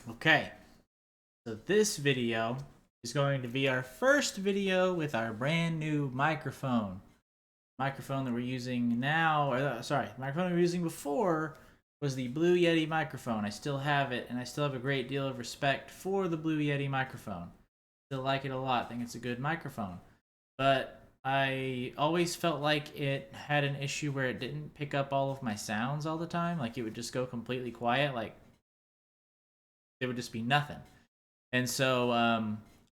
Okay, so this video is going to be our first video with our brand new microphone. Microphone that we're using now, microphone we were using before was the Blue Yeti microphone. I still have it, and I still have a great deal of respect for the Blue Yeti microphone. Still like it a lot. Think it's a good microphone, but I always felt like it had an issue where it didn't pick up all of my sounds all the time. Like it would just go completely quiet. Like it would just be nothing. And so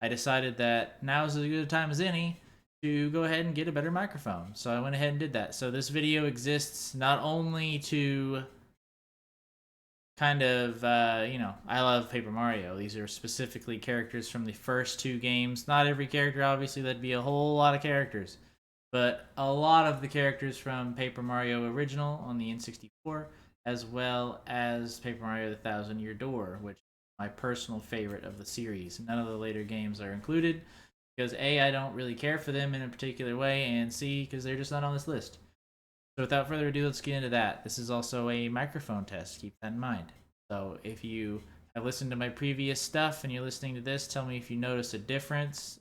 I decided that now is as good a time as any to go ahead and get a better microphone. So I went ahead and did that. So this video exists not only to kind of, I love Paper Mario. These are specifically characters from the first two games. Not every character, obviously, that'd be a whole lot of characters. But a lot of the characters from Paper Mario Original on the N64, as well as Paper Mario The Thousand Year Door, which my personal favorite of the series. None of the later games are included because A, I don't really care for them in a particular way, and C, because they're just not on this list. So without further ado, let's get into that. This is also a microphone test. Keep that in mind. So if you have listened to my previous stuff and you're listening to this, tell me if you notice a difference.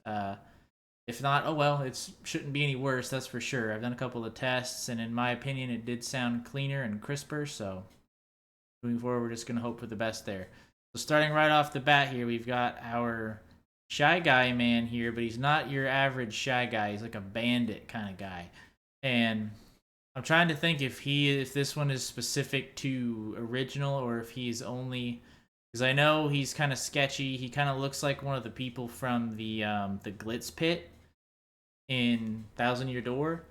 If not, oh well, it shouldn't be any worse, that's for sure. I've done a couple of tests, and in my opinion, it did sound cleaner and crisper, so moving forward, we're just going to hope for the best there. So starting right off the bat here, we've got our Shy Guy man here, but he's not your average Shy Guy. He's like a bandit kind of guy. And I'm trying to think if this one is specific to original or if he's only because I know he's kind of sketchy. He kind of looks like one of the people from the Glitz Pit in Thousand Year Door,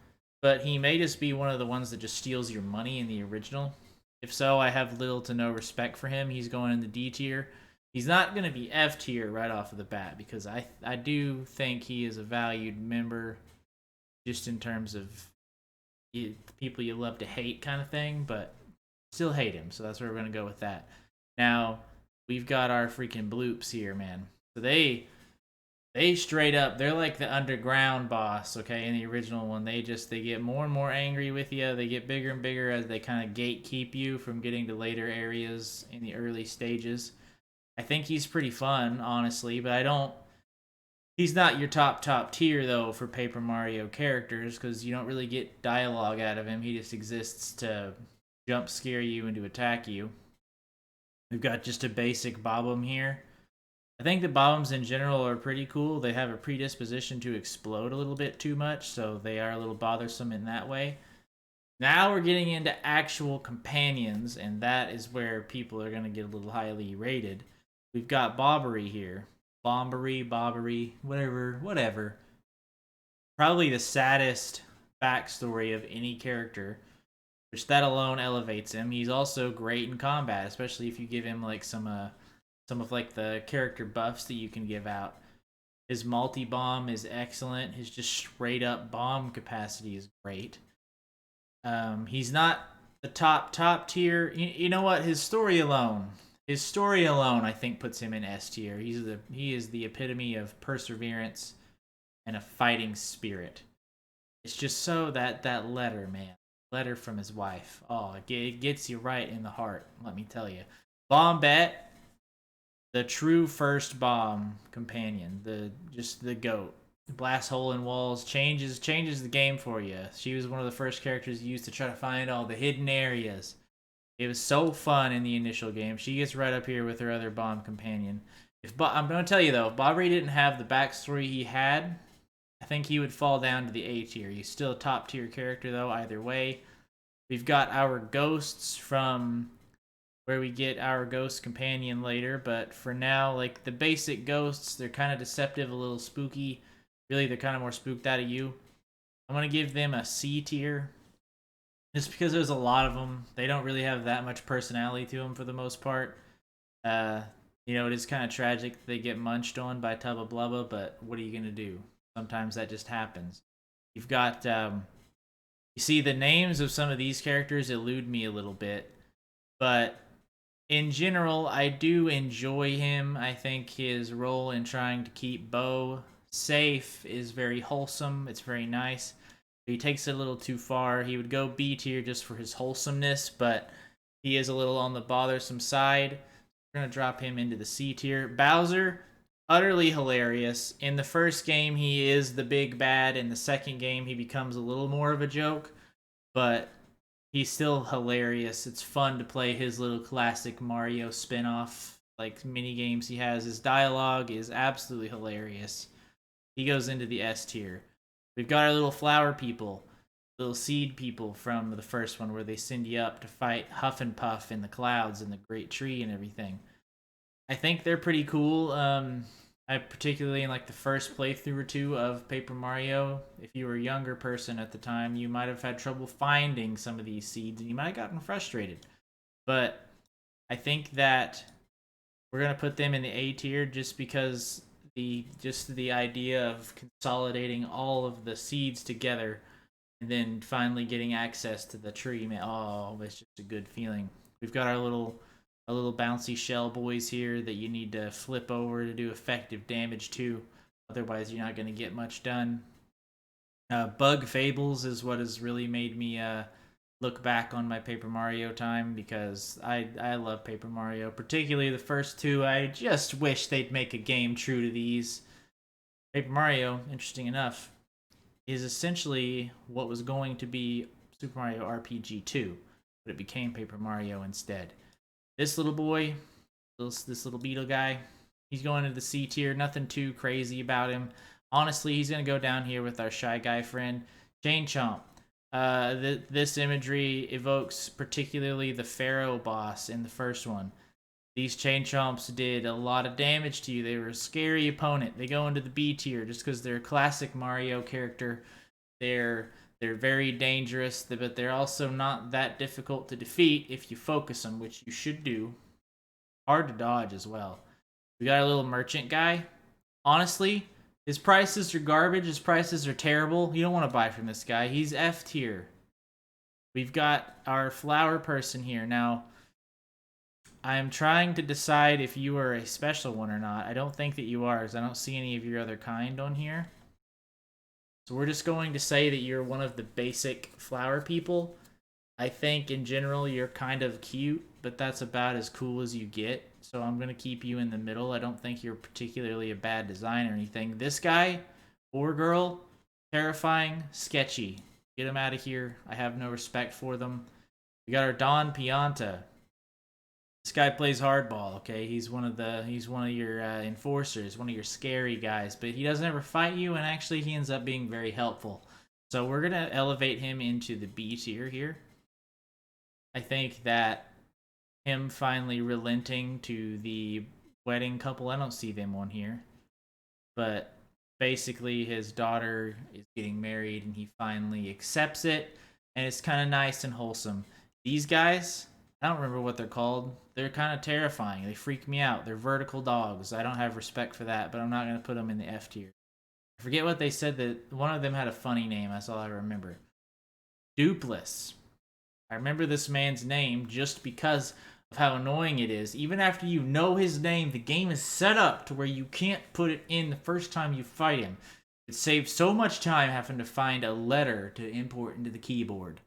but he may just be one of the ones that just steals your money in the original. If so, I have little to no respect for him. He's going in the D tier. He's not going to be F tier right off of the bat because I do think he is a valued member just in terms of people you love to hate kind of thing, but still hate him. So that's where we're going to go with that. Now, we've got our freaking bloops here, man. So they straight up, they're like the underground boss, okay, in the original one. They get more and more angry with you. They get bigger and bigger as they kind of gatekeep you from getting to later areas in the early stages. I think he's pretty fun, honestly, but I don't he's not your top tier though for Paper Mario characters because you don't really get dialogue out of him. He just exists to jump scare you and to attack you. We've got just a basic Bob-omb here. I think the Bob-ombs in general are pretty cool. They have a predisposition to explode a little bit too much, so they are a little bothersome in that way. Now we're getting into actual companions, and that is where people are going to get a little highly rated. We've got Bobbery here. Bobbery, whatever. Probably the saddest backstory of any character, which that alone elevates him. He's also great in combat, especially if you give him like some of like the character buffs that you can give out. His multi bomb is excellent. His just straight up bomb capacity is great. He's not the top tier. You know what? His story alone, I think, puts him in S tier. He is the epitome of perseverance and a fighting spirit. It's just so that letter, man, letter from his wife. Oh, it gets you right in the heart. Let me tell you, Bombette, the true first bomb companion, the goat. Blast hole in walls changes the game for you. She was one of the first characters used to try to find all the hidden areas. It was so fun in the initial game. She gets right up here with her other bomb companion. I'm going to tell you though, if Bobbery didn't have the backstory he had, I think he would fall down to the A tier. He's still a top tier character though. Either way, we've got our ghosts from where we get our ghost companion later. But for now, like the basic ghosts, they're kind of deceptive, a little spooky. Really, they're kind of more spooked out of you. I'm going to give them a C tier. Just because there's a lot of them. They don't really have that much personality to them for the most part. Uh, it is kind of tragic they get munched on by Tubba Blubba, but what are you going to do? Sometimes that just happens. You've got, you see, the names of some of these characters elude me a little bit, but in general, I do enjoy him. I think his role in trying to keep Bo safe is very wholesome. It's very nice. He takes it a little too far. He would go B tier just for his wholesomeness, but he is a little on the bothersome side. We're gonna drop him into the C tier. Bowser, utterly hilarious. In the first game, he is the big bad. In the second game, he becomes a little more of a joke, but he's still hilarious. It's fun to play his little classic Mario spin-off like mini games he has. His dialogue is absolutely hilarious. He goes into the S tier. We've got our little flower people, little seed people from the first one where they send you up to fight Huff and Puff in the clouds and the great tree and everything. I think they're pretty cool. I particularly in like the first playthrough or two of Paper Mario, if you were a younger person at the time, you might have had trouble finding some of these seeds and you might have gotten frustrated. But I think that we're gonna put them in the A tier just because the idea of consolidating all of the seeds together and then finally getting access to the tree, man, oh, it's just a good feeling. We've got our little bouncy shell boys here that you need to flip over to do effective damage to. Otherwise, you're not going to get much done. Bug Fables is what has really made me look back on my Paper Mario time because I love Paper Mario, particularly the first two. I just wish they'd make a game true to these. Paper Mario, interesting enough, is essentially what was going to be Super Mario RPG 2, but it became Paper Mario instead. This little boy, this little beetle guy, he's going into the C tier. Nothing too crazy about him. Honestly, he's going to go down here with our Shy Guy friend, Chain Chomp. This imagery evokes particularly the Pharaoh boss in the first one. These Chain Chomps did a lot of damage to you. They were a scary opponent. They go into the B tier just because they're a classic Mario character. They're very dangerous, but they're also not that difficult to defeat if you focus them, which you should do. Hard to dodge as well. We got a little merchant guy. Honestly, his prices are garbage. His prices are terrible. You don't want to buy from this guy. He's F tier. We've got our flower person here. Now, I'm trying to decide if you are a special one or not. I don't think that you are, because I don't see any of your other kind on here. So we're just going to say that you're one of the basic flower people. I think in general you're kind of cute, but that's about as cool as you get. So I'm going to keep you in the middle. I don't think you're particularly a bad design or anything. This guy or girl, terrifying, sketchy. Get them out of here. I have no respect for them. We got our Don Pianta. This guy plays hardball, okay? He's one of your enforcers, one of your scary guys, but he doesn't ever fight you, and actually he ends up being very helpful. So we're gonna elevate him into the B tier here. I think that him finally relenting to the wedding couple, I don't see them on here, but basically his daughter is getting married and he finally accepts it, and it's kind of nice and wholesome. These guys, I don't remember what they're called. They're kind of terrifying. They freak me out. They're vertical dogs. I don't have respect for that, but I'm not going to put them in the F tier. I forget what they said. That one of them had a funny name. That's all I remember. Dupless. I remember this man's name just because of how annoying it is. Even after you know his name, the game is set up to where you can't put it in the first time you fight him. It saves so much time having to find a letter to import into the keyboard.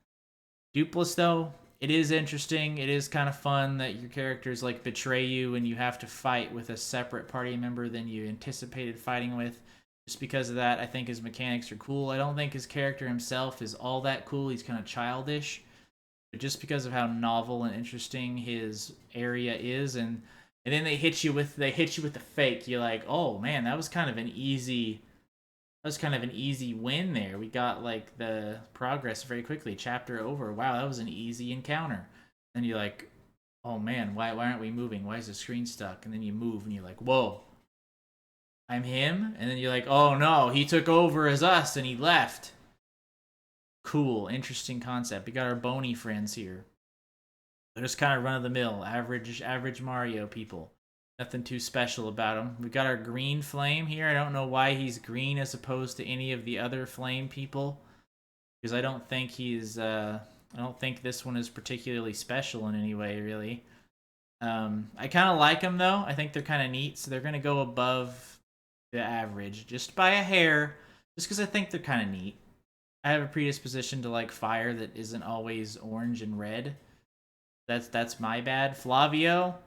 Dupless, though, it is interesting. It is kind of fun that your characters like betray you and you have to fight with a separate party member than you anticipated fighting with. Just because of that, I think his mechanics are cool. I don't think his character himself is all that cool. He's kind of childish. But just because of how novel and interesting his area is, and then they hit you with the fake. You're like, oh man, that was kind of an easy win there. We got like the progress very quickly. Chapter over. Wow, that was an easy encounter. And you're like, oh man, why aren't we moving? Why is the screen stuck? And then you move and you're like, whoa, I'm him? And then you're like, oh no, he took over as us and he left. Cool, interesting concept. We got our bony friends here. They're just kind of run-of-the-mill, average Mario people. Nothing too special about them. We got our green flame here. I don't know why he's green as opposed to any of the other flame people, because I don't think I don't think this one is particularly special in any way, really. I kind of like them though. I think they're kind of neat, so they're gonna go above the average just by a hair, just because I think they're kind of neat. I have a predisposition to like fire that isn't always orange and red. That's my bad. Flavio,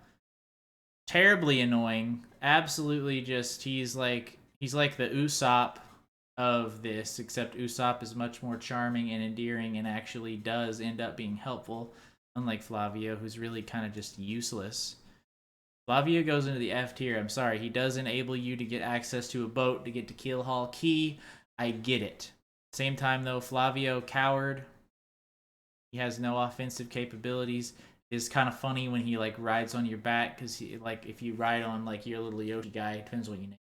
terribly annoying. Absolutely just he's like the Usopp of this, except Usopp is much more charming and endearing and actually does end up being helpful, unlike Flavio, who's really kind of just useless. Flavio goes into the F tier. I'm sorry, he does enable you to get access to a boat to get to Keel Hall Key. I get it. Same time though, Flavio, coward. He has no offensive capabilities. It's kind of funny when he like rides on your back, because like if you ride on like your little Yoshi guy, depends what you name.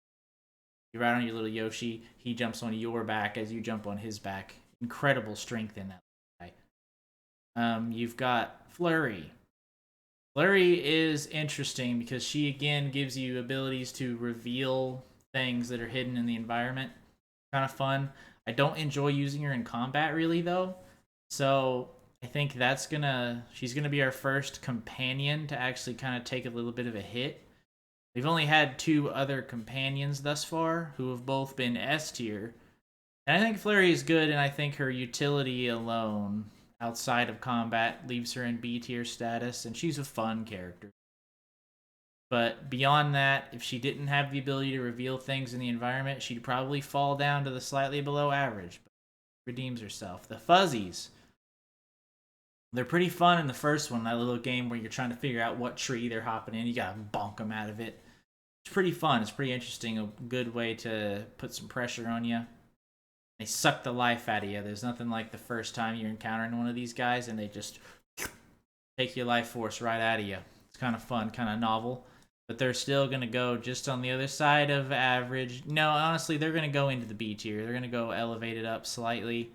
You ride on your little Yoshi, he jumps on your back as you jump on his back. Incredible strength in that guy. You've got Flurry. Flurry is interesting because she again gives you abilities to reveal things that are hidden in the environment. Kind of fun. I don't enjoy using her in combat really though. So I think she's gonna be our first companion to actually kind of take a little bit of a hit. We've only had 2 other companions thus far who have both been S tier. And I think Flurry is good, and I think her utility alone, outside of combat, leaves her in B tier status, and she's a fun character. But beyond that, if she didn't have the ability to reveal things in the environment, she'd probably fall down to the slightly below average. But redeems herself. The Fuzzies. They're pretty fun in the first one, that little game where you're trying to figure out what tree they're hopping in. You gotta bonk them out of it. It's pretty fun. It's pretty interesting. A good way to put some pressure on you. They suck the life out of you. There's nothing like the first time you're encountering one of these guys and they just take your life force right out of you. It's kind of fun, kind of novel. But they're still going to go just on the other side of average. No, honestly, they're going to go into the B tier. They're going to go elevated up slightly.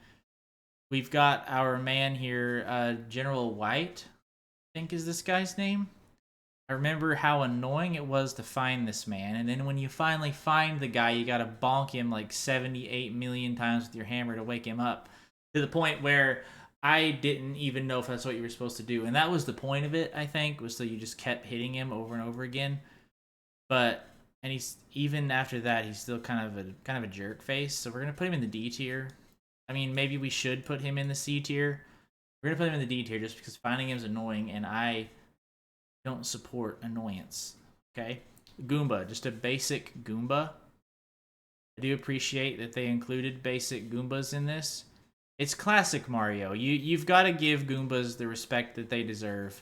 We've got our man here, General White, I think is this guy's name. I remember how annoying it was to find this man, and then when you finally find the guy, you gotta bonk him like 78 million times with your hammer to wake him up, to the point where I didn't even know if that's what you were supposed to do. And that was the point of it, I think, was so you just kept hitting him over and over again. But and he's even after that, he's still kind of a jerk face. So we're gonna put him in the D tier. I mean, maybe we should put him in the C tier. We're gonna put him in the D tier just because finding him is annoying, and I don't support annoyance. Okay, Goomba, just a basic Goomba. I do appreciate that they included basic Goombas in this. It's classic Mario. You've got to give Goombas the respect that they deserve.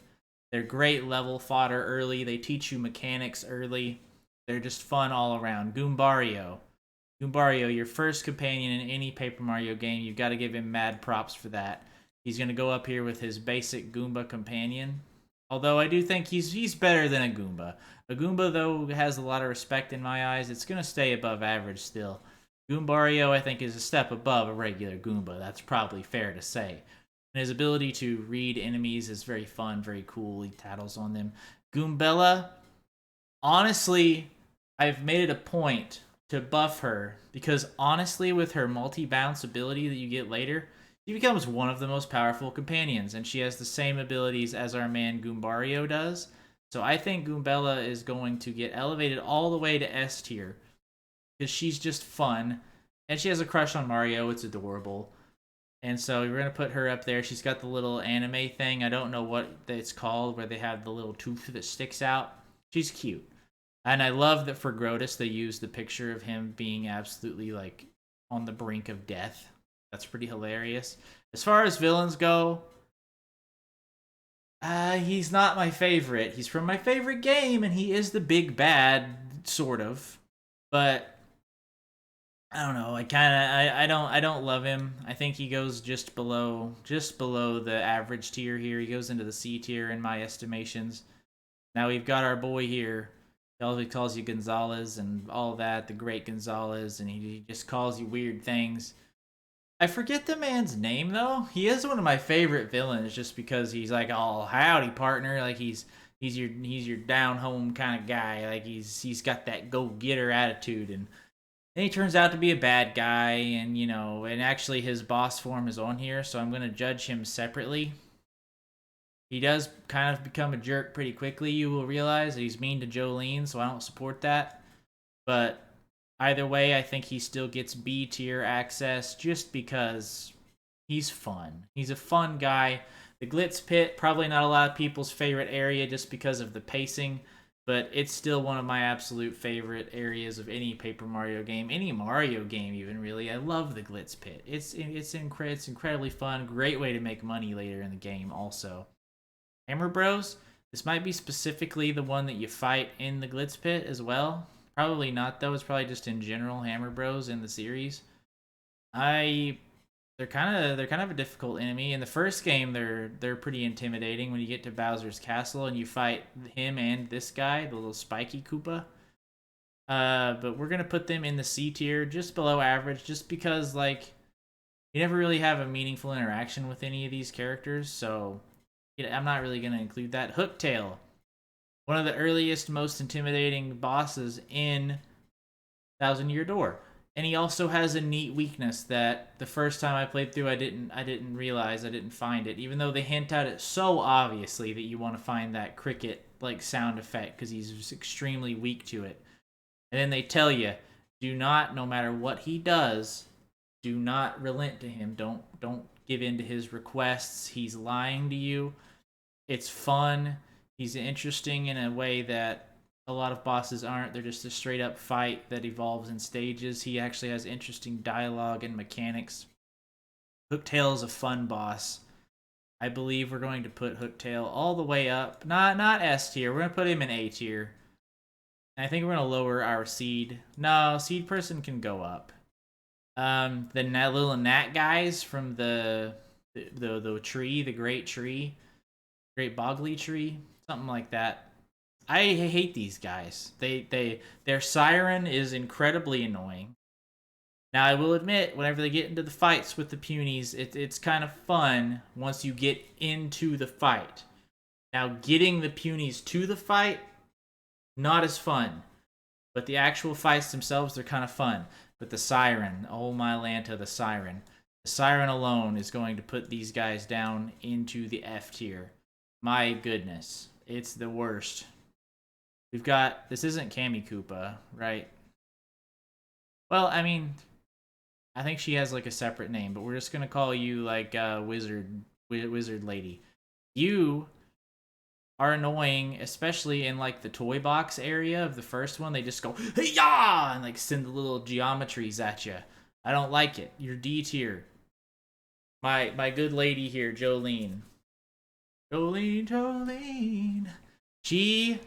They're great level fodder early. They teach you mechanics early. They're just fun all around. Goombario. Goombario, your first companion in any Paper Mario game. You've got to give him mad props for that. He's going to go up here with his basic Goomba companion. Although I do think he's better than a Goomba. A Goomba, though, has a lot of respect in my eyes. It's going to stay above average still. Goombario, I think, is a step above a regular Goomba. That's probably fair to say. And his ability to read enemies is very fun, very cool. He tattles on them. Goombella, honestly, I've made it a point to buff her because, honestly, with her multi-bounce ability that you get later, she becomes one of the most powerful companions, and she has the same abilities as our man Goombario does. So I think Goombella is going to get elevated all the way to S tier because she's just fun, and she has a crush on Mario. It's adorable. And so we're going to put her up there. She's got the little anime thing. I don't know what it's called, where they have the little tooth that sticks out. She's cute. And I love that for Grotus, they use the picture of him being absolutely, like, on the brink of death. That's pretty hilarious. As far as villains go, he's not my favorite. He's from my favorite game, and he is the big bad, sort of. But I don't know. I don't love him. I think he goes just below the average tier here. He goes into the C tier in my estimations. Now we've got our boy here. He always calls you Gonzalez and all that, the great Gonzalez, and he just calls you weird things. I forget the man's name though. He is one of my favorite villains just because he's like, "Oh, howdy, partner." Like he's your down home kind of guy. Like he's got that go getter attitude, and then he turns out to be a bad guy, and and actually his boss form is on here, so I'm gonna judge him separately. He does kind of become a jerk pretty quickly. You will realize that he's mean to Jolene, so I don't support that. But either way, I think he still gets B tier access just because he's fun. He's a fun guy. The Glitz Pit, probably not a lot of people's favorite area just because of the pacing. but it's still one of my absolute favorite areas of any Paper Mario game, any Mario game even, really. I love the Glitz Pit. It's incredibly fun. Great way to make money later in the game also. Hammer Bros, this might be specifically the one that you fight in the Glitz Pit as well. Probably not though. It's probably just in general Hammer Bros in the series. I they're kind of a difficult enemy. In the first game, they're pretty intimidating when you get to Bowser's castle and you fight him and this guy, the little spiky Koopa. But we're gonna put them in the C tier, just below average, just because like you never really have a meaningful interaction with any of these characters, so I'm not really gonna include that. Hooktail, one of the earliest, most intimidating bosses in Thousand Year Door. And he also has a neat weakness that the first time I played through, I didn't realize, I didn't find it, even though they hint at it so obviously that you want to find that cricket like sound effect because he's extremely weak to it. And then they tell you, do not, no matter what he does, do not relent to him. Don't give in to his requests. He's lying to you. It's fun. He's interesting in a way that a lot of bosses aren't. They're just a straight up fight that evolves in stages. He actually has interesting dialogue and mechanics. Hooktail is a fun boss. I believe we're going to put Hooktail all the way up. Not S tier. We're going to put him in A tier. And I think we're going to lower our seed. No, seed person can go up. The little gnat guys from the tree, the great tree, great boggly tree, something like that. I hate these guys. Their siren is incredibly annoying. Now I will admit, whenever they get into the fights with the punies, it's kind of fun once you get into the fight. Now getting the punies to the fight, not as fun. But the actual fights themselves, they're kind of fun. But the siren, oh my Lanta, the siren. The siren alone is going to put these guys down into the F tier. My goodness, it's the worst. We've got, this isn't Cammy Koopa, right? Well, I mean, I think she has like a separate name, but we're just gonna call you like Wizard Lady. You are annoying, especially in like the toy box area of the first one. They just go hey ya and like send the little geometries at you. I don't like it. You're D tier. My good lady here, Jolene. Jolene. She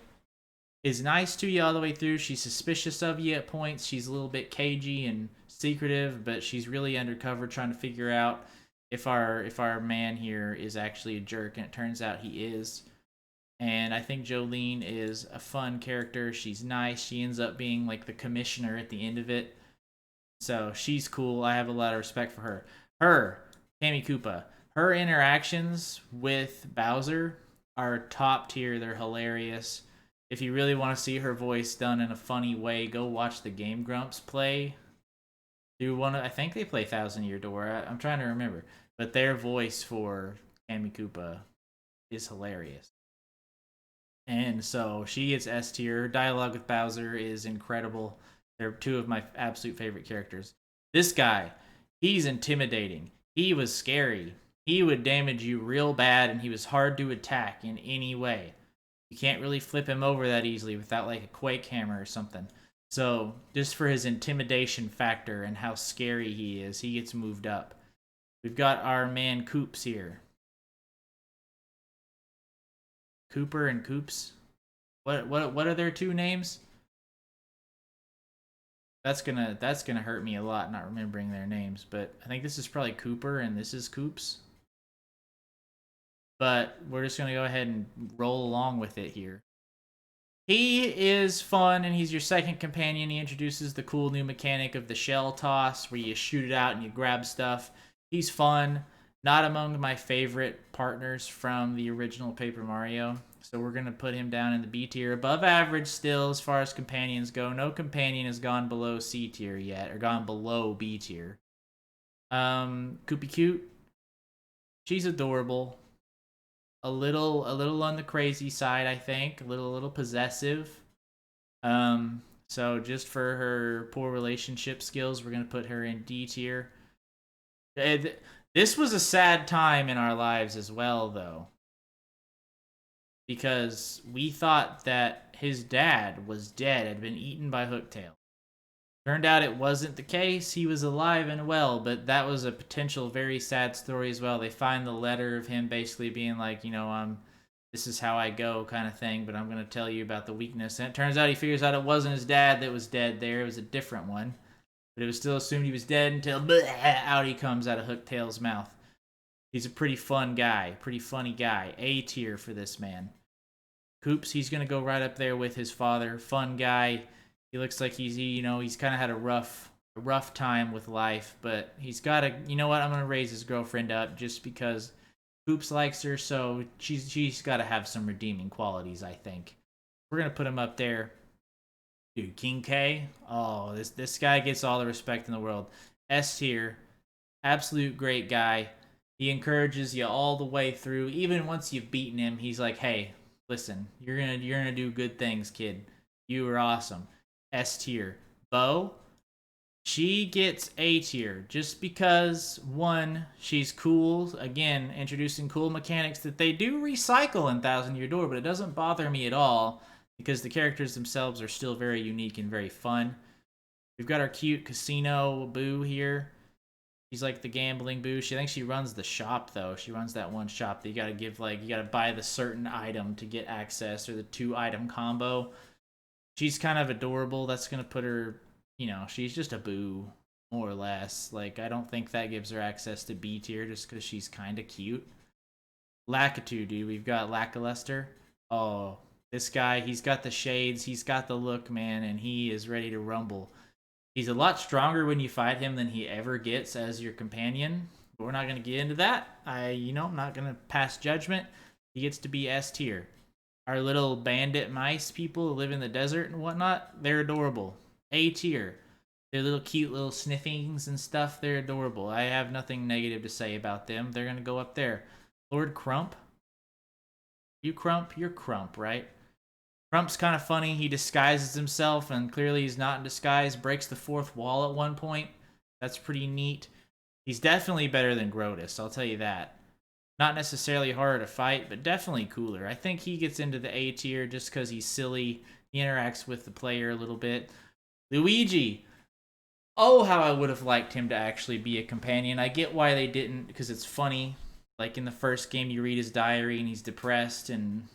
is nice to you all the way through. She's suspicious of you at points. She's a little bit cagey and secretive, but she's really undercover trying to figure out if our man here is actually a jerk, and it turns out he is. And I think Jolene is a fun character. She's nice. She ends up being like the commissioner at the end of it. So she's cool. I have a lot of respect for her. Her, Cammy Koopa, her interactions with Bowser are top tier. They're hilarious. If you really want to see her voice done in a funny way, go watch the Game Grumps play. I think they play Thousand Year Door. I'm trying to remember. But their voice for Cammy Koopa is hilarious. And so she gets S tier. Her dialogue with Bowser is incredible. They're two of my absolute favorite characters. This guy, he's intimidating. He was scary. He would damage you real bad, and he was hard to attack in any way. You can't really flip him over that easily without like a Quake Hammer or something. So just for his intimidation factor and how scary he is, he gets moved up. We've got our man Koops here. Cooper and Koops. What are their two names? That's gonna hurt me a lot not remembering their names, but I think this is probably Cooper and this is Koops. But we're just gonna go ahead and roll along with it here. He is fun, and he's your second companion. He introduces the cool new mechanic of the shell toss, where you shoot it out and you grab stuff. He's fun. Not among my favorite partners from the original Paper Mario. So we're going to put him down in the B tier. Above average still as far as companions go. No companion has gone below C tier yet, or gone below B tier. Koopy Cute. She's adorable. A little on the crazy side, I think. A little possessive. So just for her poor relationship skills, we're going to put her in D tier. This was a sad time in our lives as well, though. because we thought that his dad was dead, had been eaten by Hooktail. Turned out it wasn't the case. He was alive and well, but that was a potential very sad story as well. They find the letter of him basically being like, this is how I go kind of thing, but I'm going to tell you about the weakness. And it turns out he figures out it wasn't his dad that was dead there. It was a different one. But it was still assumed he was dead until out he comes out of Hooktail's mouth. He's a pretty fun guy, pretty funny guy. A tier for this man. Koops, he's going to go right up there with his father. Fun guy. He looks like he's kind of had a rough time with life, but he's got to, I'm going to raise his girlfriend up just because Koops likes her, so she's got to have some redeeming qualities, I think. We're going to put him up there. Dude, King K, oh, this guy gets all the respect in the world. S tier, absolute great guy. He encourages you all the way through. Even once you've beaten him, he's like, hey, listen, you're gonna do good things, kid. You are awesome. S tier. Bo, she gets A tier just because, one, she's cool. Again, introducing cool mechanics that they do recycle in Thousand Year Door, but it doesn't bother me at all because the characters themselves are still very unique and very fun. We've got our cute casino Boo here. She's like the gambling Boo. I think she runs the shop, though. She runs that one shop that you gotta give, you gotta buy the certain item to get access, or the 2-item combo. She's kind of adorable. That's gonna put her, she's just a Boo, more or less. I don't think that gives her access to B tier just because she's kind of cute. Lakitu, dude. We've got Lackluster. Oh, this guy, he's got the shades. He's got the look, man, and he is ready to rumble. He's a lot stronger when you fight him than he ever gets as your companion. But we're not going to get into that. I'm not going to pass judgment. He gets to be S tier. Our little bandit mice people who live in the desert and whatnot, they're adorable. A tier. They're little cute little sniffings and stuff. They're adorable. I have nothing negative to say about them. They're going to go up there. Lord Crump. You Crump? You're Crump, right? Crump's kind of funny. He disguises himself, and clearly he's not in disguise. Breaks the fourth wall at one point. That's pretty neat. He's definitely better than Grotus, I'll tell you that. Not necessarily harder to fight, but definitely cooler. I think he gets into the A tier just because he's silly. He interacts with the player a little bit. Luigi. Oh, how I would have liked him to actually be a companion. I get why they didn't, because it's funny. Like in the first game, you read his diary, and he's depressed, and,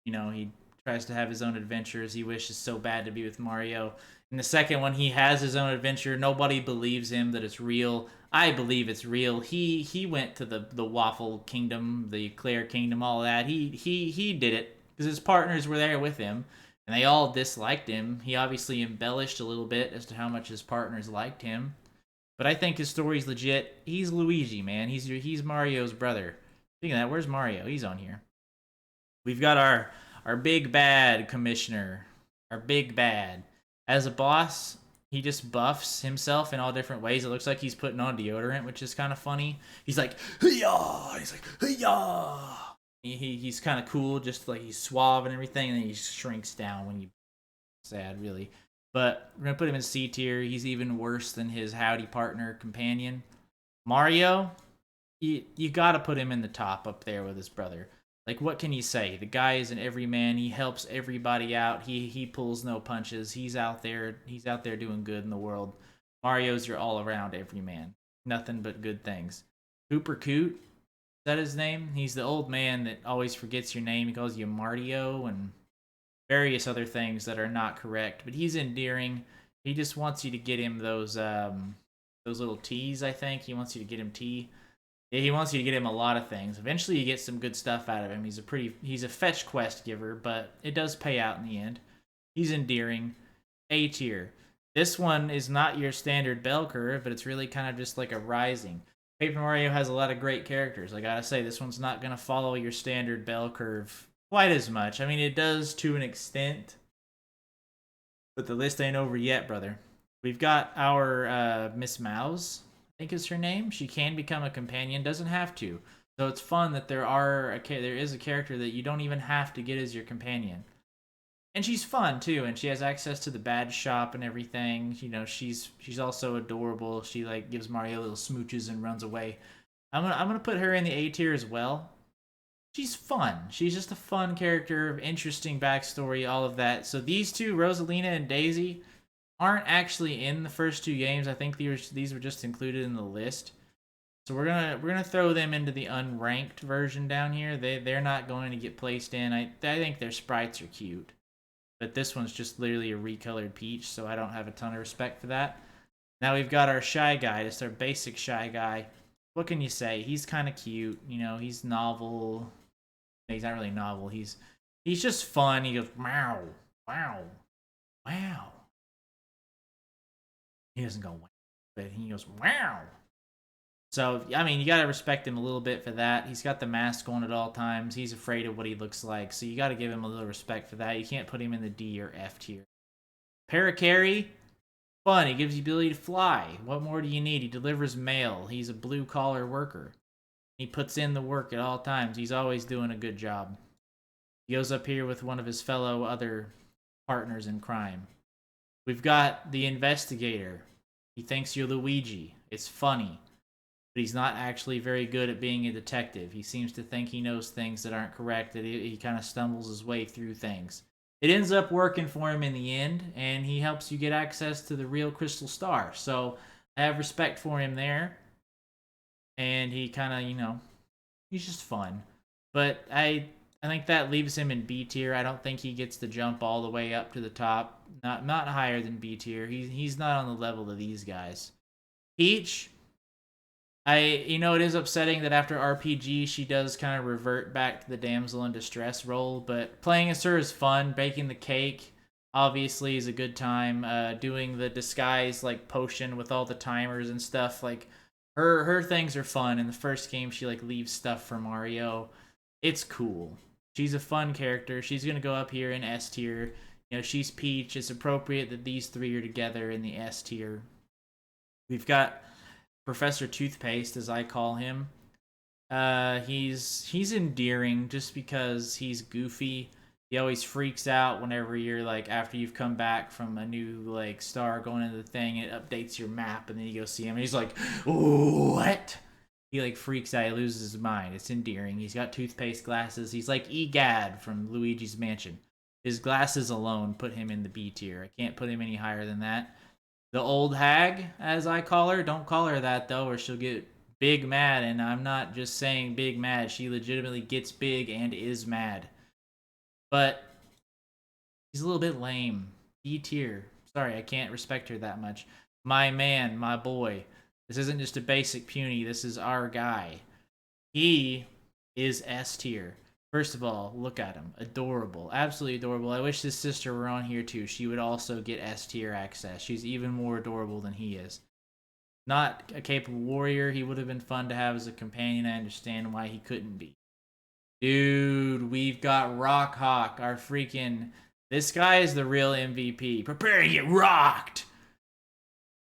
he tries to have his own adventures. He wishes so bad to be with Mario. In the second one, he has his own adventure. Nobody believes him that it's real. I believe it's real. He went to the Waffle Kingdom, the Eclair Kingdom, all that. He did it because his partners were there with him, and they all disliked him. He obviously embellished a little bit as to how much his partners liked him. But I think his story's legit. He's Luigi, man. He's Mario's brother. Speaking of that, where's Mario? He's on here. We've got our big bad commissioner. Our big bad. As a boss, he just buffs himself in all different ways. It looks like he's putting on deodorant, which is kind of funny. He's like, hey-yah! He's like, hey-yah! He's kind of cool, just like he's suave and everything, and then he shrinks down when you... Sad, really. But we're going to put him in C tier. He's even worse than his howdy partner companion. Mario, you got to put him in the top up there with his brother. What can you say? The guy is an everyman. He helps everybody out. He pulls no punches. He's out there doing good in the world. Mario's your all-around everyman. Nothing but good things. Hooper Coot, is that his name? He's the old man that always forgets your name. He calls you Martio and various other things that are not correct. But he's endearing. He just wants you to get him those little teas, I think. He wants you to get him tea. He wants you to get him a lot of things. Eventually, you get some good stuff out of him. He's a fetch quest giver, but it does pay out in the end. He's endearing. A tier. This one is not your standard bell curve, but it's really kind of just like a rising. Paper Mario has a lot of great characters. I gotta say, this one's not gonna follow your standard bell curve quite as much. I mean, it does to an extent, but the list ain't over yet, brother. We've got our Miss Mouse. I think is her name. She can become a companion, doesn't have to. So it's fun that there is a character that you don't even have to get as your companion. And she's fun too, and she has access to the badge shop and everything. She's also adorable. She gives Mario little smooches and runs away. I'm gonna put her in the A tier as well. she's fun. She's just a fun character, interesting backstory, all of that. So these two, Rosalina and Daisy, aren't actually in the first two games. I think these were just included in the list. So we're gonna throw them into the unranked version down here. They're not going to get placed in. I think their sprites are cute, but this one's just literally a recolored Peach, so I don't have a ton of respect for that. Now we've got our Shy Guy, just our basic Shy Guy. What can you say? He's kind of cute. You know, he's novel. He's not really novel. He's just fun. He goes wow, wow, wow. He doesn't go wow, but he goes wow. So, I mean, you gotta respect him a little bit for that. He's got the mask on at all times. He's afraid of what he looks like, so you gotta give him a little respect for that. You can't put him in the D or F tier. Parakarry, fun. He gives you the ability to fly. What more do you need? He delivers mail. He's a blue-collar worker. He puts in the work at all times. He's always doing a good job. He goes up here with one of his fellow other partners in crime. We've got the investigator. He thinks you're Luigi. It's funny. But he's not actually very good at being a detective. He seems to think he knows things that aren't correct, that he kind of stumbles his way through things. It ends up working for him in the end, and he helps you get access to the real Crystal Star. So I have respect for him there. And he kind of, he's just fun. But I think that leaves him in B tier. I don't think he gets to jump all the way up to the top. Not higher than B tier. He's not on the level of these guys. Peach, it is upsetting that after RPG she does kind of revert back to the damsel in distress role, but playing as her is fun. Baking the cake obviously is a good time. Doing the disguise like potion with all the timers and stuff, like her things are fun. In the first game she like leaves stuff for Mario. It's cool. She's a fun character. She's gonna go up here in S tier. She's Peach. It's appropriate that these three are together in the S tier. We've got Professor Toothpaste, as I call him. He's endearing just because he's goofy. He always freaks out whenever you're like after you've come back from a new like star going into the thing. It updates your map, and then you go see him, and he's like, "What?" He like freaks out. He loses his mind. It's endearing. He's got toothpaste glasses. He's like Egad from Luigi's Mansion. His glasses alone put him in the B tier. I can't put him any higher than that. The old hag, as I call her. Don't call her that, though, or she'll get big mad. And I'm not just saying big mad. She legitimately gets big and is mad. But he's a little bit lame. D tier. Sorry, I can't respect her that much. My man, my boy. This isn't just a basic puny. This is our guy. He is S tier. First of all, look at him. Adorable. Absolutely adorable. I wish his sister were on here too. She would also get S tier access. She's even more adorable than he is. Not a capable warrior. He would have been fun to have as a companion. I understand why he couldn't be. Dude, we've got Rock Hawk, our freaking... This guy is the real MVP. Prepare to get rocked!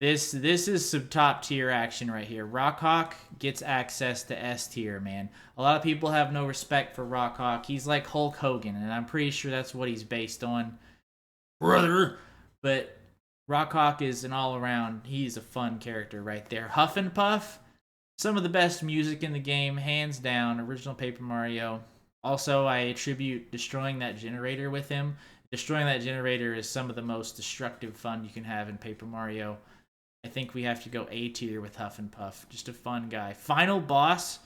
This is some top tier action right here. Rockhawk gets access to S tier, man. A lot of people have no respect for Rockhawk. He's like Hulk Hogan, and I'm pretty sure that's what he's based on, brother. But Rockhawk is an all-around. He's a fun character right there. Huff and Puff, some of the best music in the game, hands down. Original Paper Mario. Also, I attribute destroying that generator with him. Destroying that generator is some of the most destructive fun you can have in Paper Mario. I think we have to go A tier with Huff and Puff. Just a fun guy. Final boss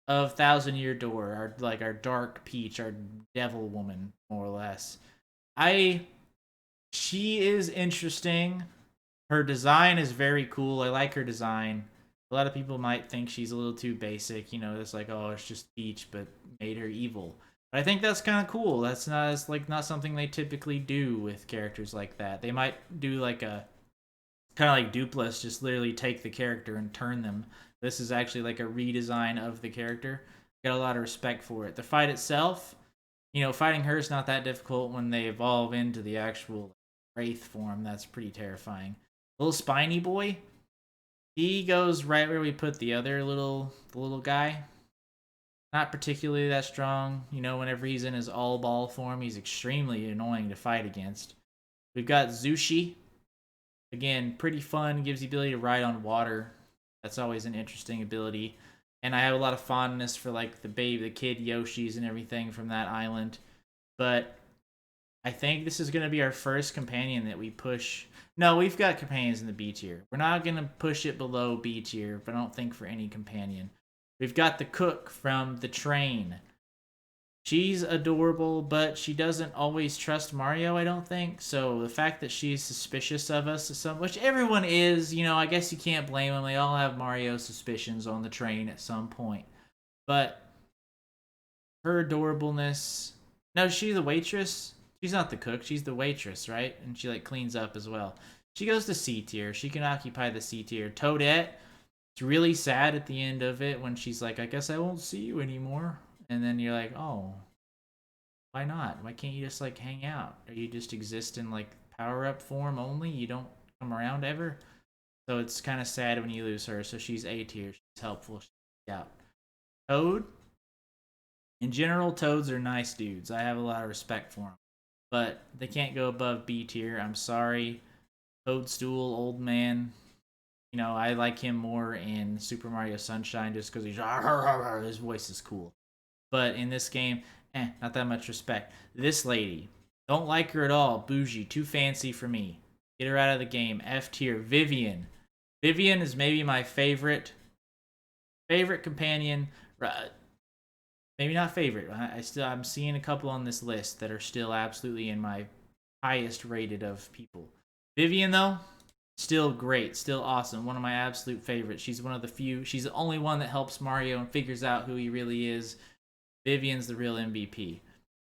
of Thousand Year Door, our Dark Peach, our devil woman, more or less. She is interesting. Her design is very cool. I like her design. A lot of people might think she's a little too basic. It's like, oh, it's just Peach, but made her evil. But I think that's kind of cool. That's not something they typically do with characters like that. They might do like a kind of like Dupless, just literally take the character and turn them. This is actually like a redesign of the character. Got a lot of respect for it. The fight itself, fighting her is not that difficult when they evolve into the actual Wraith form. That's pretty terrifying. Little spiny boy, he goes right where we put the other little guy. Not particularly that strong. Whenever he's in his all ball form, he's extremely annoying to fight against. We've got Zushi. Again, pretty fun. Gives the ability to ride on water. That's always an interesting ability. and I have a lot of fondness for like the kid Yoshis and everything from that island. But I think this is gonna be our first companion that we push. No, we've got companions in the B tier. We're not gonna push it below B tier, but I don't think for any companion. We've got the cook from the train. She's adorable, but she doesn't always trust Mario, I don't think. So the fact that she's suspicious of us, which everyone is, I guess you can't blame them. They all have Mario suspicions on the train at some point. But her adorableness. No, she's the waitress. She's not the cook. She's the waitress, right? And she like cleans up as well. She goes to C tier. She can occupy the C tier. Toadette. It's really sad at the end of it when she's like, "I guess I won't see you anymore." And then you're like, oh, why not? Why can't you just like hang out? Or you just exist in like power up form only? You don't come around ever? So it's kind of sad when you lose her. So she's A tier. She's helpful. She's out. Toad. In general, Toads are nice dudes. I have a lot of respect for them. But they can't go above B tier. I'm sorry. Toadstool, old man. I like him more in Super Mario Sunshine just because his voice is cool. But in this game, not that much respect. This lady, don't like her at all. Bougie, too fancy for me. Get her out of the game. F tier. Vivian. Vivian is maybe my favorite companion. Maybe not favorite. I'm seeing a couple on this list that are still absolutely in my highest rated of people. Vivian though, still great, still awesome. One of my absolute favorites. She's one of the few. She's the only one that helps Mario and figures out who he really is. Vivian's the real MVP.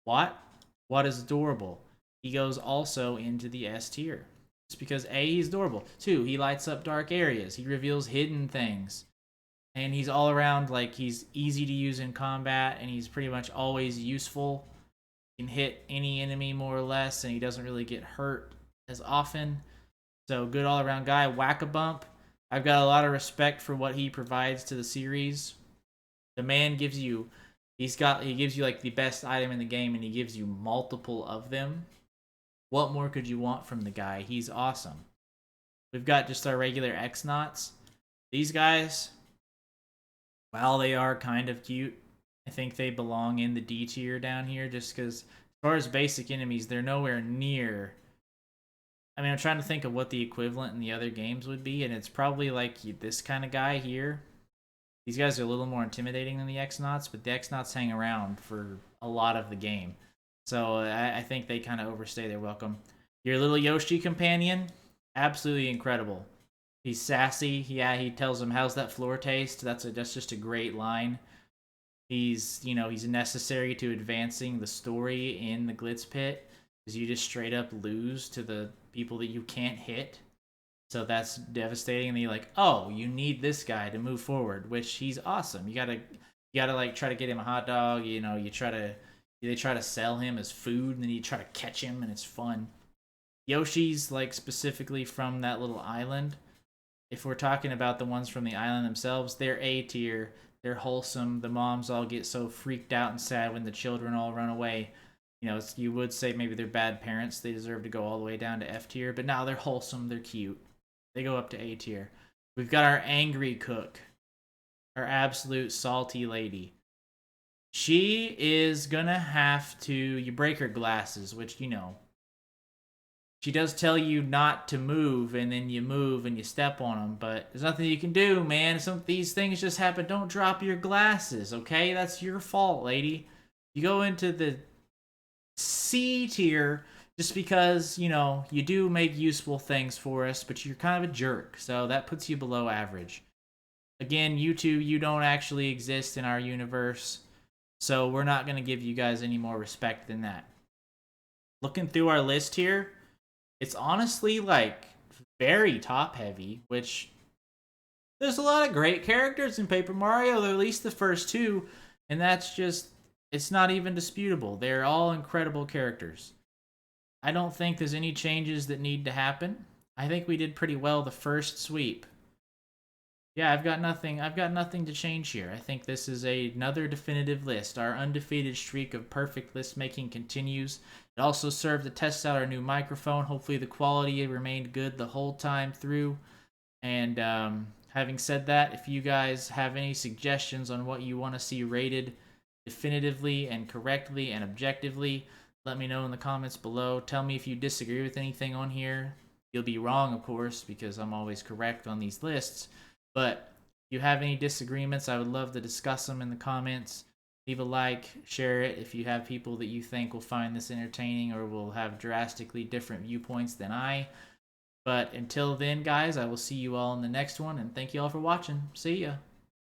What is adorable. He goes also into the S tier. Just because A, he's adorable. 2, he lights up dark areas. He reveals hidden things. And he's all around, like, he's easy to use in combat, and he's pretty much always useful. He can hit any enemy more or less, and he doesn't really get hurt as often. So, good all-around guy. Whack-a-Bump. I've got a lot of respect for what he provides to the series. The man gives you... He gives you, like, the best item in the game, and he gives you multiple of them. What more could you want from the guy? He's awesome. We've got just our regular X-Nauts. These guys... While they are kind of cute, I think they belong in the D tier down here just because, as far as basic enemies, they're nowhere near... I mean, I'm trying to think of what the equivalent in the other games would be, and it's probably like this kind of guy here. These guys are a little more intimidating than the X-Nauts, but the X-Nauts hang around for a lot of the game. So I think they kind of overstay their welcome. Your little Yoshi companion, absolutely incredible. He's sassy. Yeah, he tells him, "How's that floor taste?" That's just a great line. He's necessary to advancing the story in the Glitz Pit, because you just straight up lose to the people that you can't hit. So that's devastating. And you're like, oh, you need this guy to move forward, which he's awesome. You gotta like try to get him a hot dog. They try to sell him as food, and then you try to catch him, and it's fun. Yoshi's like specifically from that little island. If we're talking about the ones from the island themselves, they're A tier. They're wholesome. The moms all get so freaked out and sad when the children all run away. You would say maybe they're bad parents. They deserve to go all the way down to F tier. But now they're wholesome. They're cute. They go up to A tier. We've got our angry cook. Our absolute salty lady. She is gonna have to... You break her glasses, which, she does tell you not to move, and then you move and you step on them, but there's nothing you can do, man. These things just happen. Don't drop your glasses, okay? That's your fault, lady. You go into the C tier just because, you do make useful things for us, but you're kind of a jerk, so that puts you below average. Again, you two, you don't actually exist in our universe, so we're not going to give you guys any more respect than that. Looking through our list here, it's honestly, like, very top-heavy, which... There's a lot of great characters in Paper Mario, at least the first two, and that's just... It's not even disputable. They're all incredible characters. I don't think there's any changes that need to happen. I think we did pretty well the first sweep. Yeah, I've got nothing to change here. I think this is another definitive list. Our undefeated streak of perfect list making continues. It also served to test out our new microphone. Hopefully the quality remained good the whole time through. And how having said that, if you guys have any suggestions on what you want to see rated definitively and correctly and objectively, let me know in the comments below. Tell me if you disagree with anything on here. You'll be wrong, of course, because I'm always correct on these lists. But if you have any disagreements, I would love to discuss them in the comments. Leave a like, share it if you have people that you think will find this entertaining or will have drastically different viewpoints than I. But until then, guys, I will see you all in the next one, and thank you all for watching. See ya.